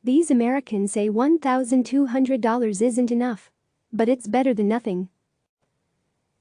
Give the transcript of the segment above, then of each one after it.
These Americans say $1,200 isn't enough. But it's better than nothing.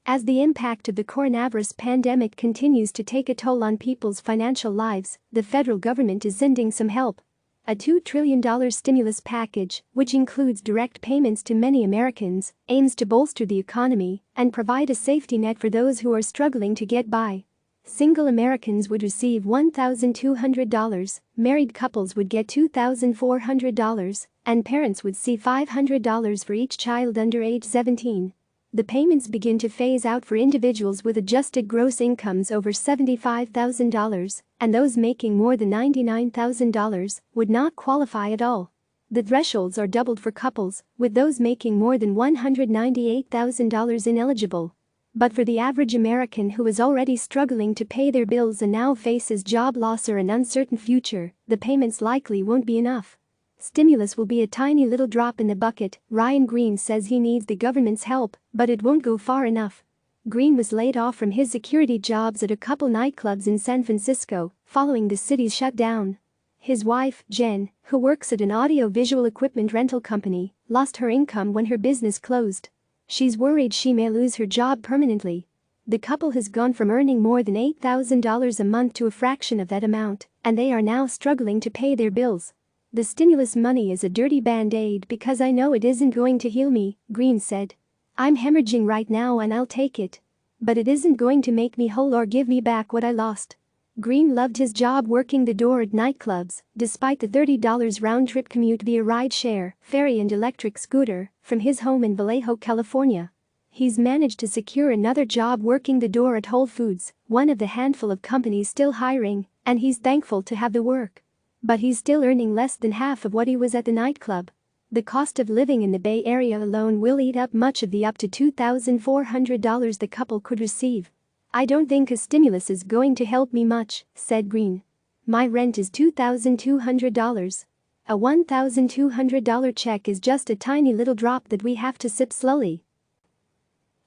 As the impact of the coronavirus pandemic continues to take a toll on people's financial lives, the federal government is sending some help. A $2 trillion stimulus package, which includes direct payments to many Americans, aims to bolster the economy and provide a safety net for those who are struggling to get by. Single Americans would receive $1,200, married couples would get $2,400, and parents would see $500 for each child under age 17. The payments begin to phase out for individuals with adjusted gross incomes over $75,000, and those making more than $99,000 would not qualify at all. The thresholds are doubled for couples, with those making more than $198,000 ineligible. But for the average American who is already struggling to pay their bills and now faces job loss or an uncertain future, the payments likely won't be enough. Stimulus will be a tiny little drop in the bucket. Ryan Green says he needs the government's help, but it won't go far enough. Green was laid off from his security jobs at a couple nightclubs in San Francisco following the city's shutdown. His wife, Jen, who works at an audio-visual equipment rental company, lost her income when her business closed. She's worried she may lose her job permanently. The couple has gone from earning more than $8,000 a month to a fraction of that amount, and they are now struggling to pay their bills. The stimulus money is a dirty band-aid because I know it isn't going to heal me, Green said. I'm hemorrhaging right now and I'll take it. But it isn't going to make me whole or give me back what I lost. Green loved his job working the door at nightclubs, despite the $30 round-trip commute via ride-share, ferry and electric scooter, from his home in Vallejo, California. He's managed to secure another job working the door at Whole Foods, one of the handful of companies still hiring, and he's thankful to have the work. But he's still earning less than half of what he was at the nightclub. The cost of living in the Bay Area alone will eat up much of the up to $2,400 the couple could receive. I don't think a stimulus is going to help me much, said Green. My rent is $2,200. A $1,200 check is just a tiny little drop that we have to sip slowly.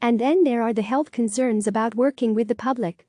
And then there are the health concerns about working with the public.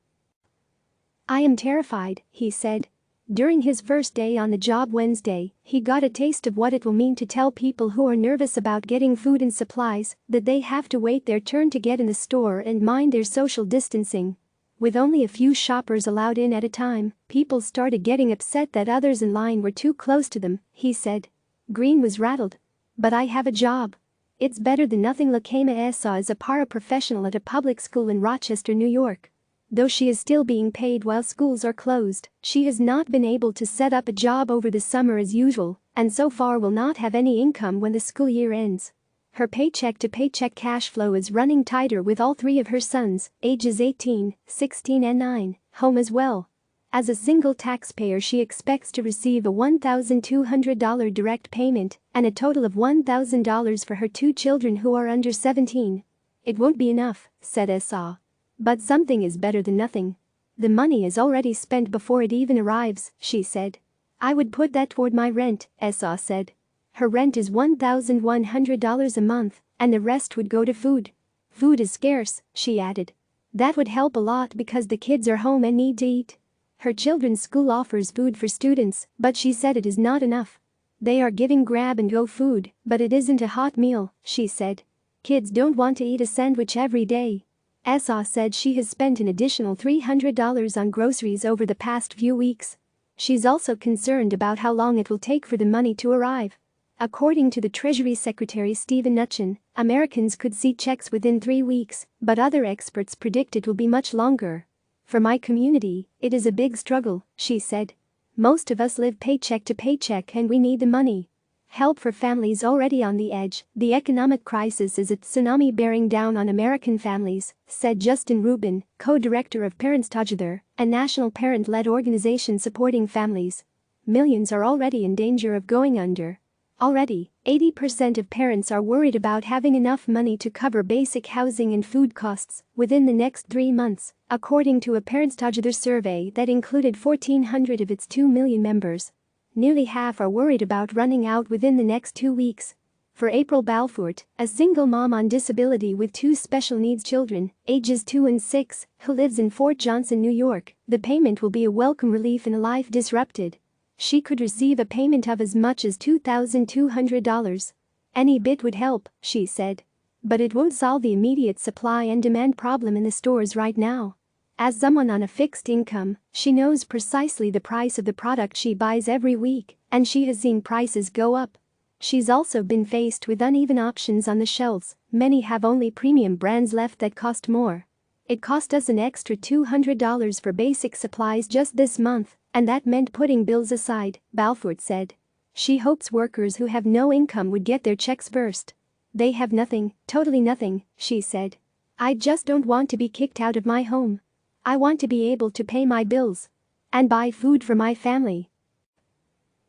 I am terrified, he said. During his first day on the job Wednesday, he got a taste of what it will mean to tell people who are nervous about getting food and supplies that they have to wait their turn to get in the store and mind their social distancing. With only a few shoppers allowed in at a time, people started getting upset that others in line were too close to them, he said. Green was rattled. But I have a job. It's better than nothing. Lakema Essa is a paraprofessional at a public school in Rochester, New York. Though she is still being paid while schools are closed, she has not been able to set up a job over the summer as usual, and so far will not have any income when the school year ends. Her paycheck-to-paycheck cash flow is running tighter with all three of her sons, ages 18, 16 and 9, home as well. As a single taxpayer, she expects to receive a $1,200 direct payment and a total of $1,000 for her two children who are under 17. It won't be enough, said Essa. But something is better than nothing. The money is already spent before it even arrives, she said. I would put that toward my rent, Essa said. Her rent is $1,100 a month, and the rest would go to food. Food is scarce, she added. That would help a lot because the kids are home and need to eat. Her children's school offers food for students, but she said it is not enough. They are giving grab-and-go food, but it isn't a hot meal, she said. Kids don't want to eat a sandwich every day. Essa said she has spent an additional $300 on groceries over the past few weeks. She's also concerned about how long it will take for the money to arrive. According to the Treasury Secretary Steven Mnuchin, Americans could see checks within 3 weeks, but other experts predict it will be much longer. For my community, it is a big struggle, she said. Most of us live paycheck to paycheck and we need the money. Help for families already on the edge. The economic crisis is a tsunami bearing down on American families, said Justin Rubin, co-director of Parents Together, a national parent-led organization supporting families. Millions are already in danger of going under. Already, 80% of parents are worried about having enough money to cover basic housing and food costs within the next 3 months, according to a Parents Together survey that included 1,400 of its 2 million members. Nearly half are worried about running out within the next 2 weeks. For April Balfourt, a single mom on disability with 2 special needs children, ages 2 and 6, who lives in Fort Johnson, New York, the payment will be a welcome relief in a life disrupted. She could receive a payment of as much as $2,200. Any bit would help, she said. But it won't solve the immediate supply and demand problem in the stores right now. As someone on a fixed income, she knows precisely the price of the product she buys every week, and she has seen prices go up. She's also been faced with uneven options on the shelves. Many have only premium brands left that cost more. It cost us an extra $200 for basic supplies just this month, and that meant putting bills aside, Balfour said. She hopes workers who have no income would get their checks first. They have nothing, totally nothing, she said. I just don't want to be kicked out of my home. I want to be able to pay my bills and buy food for my family.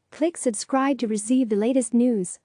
Click subscribe to receive the latest news.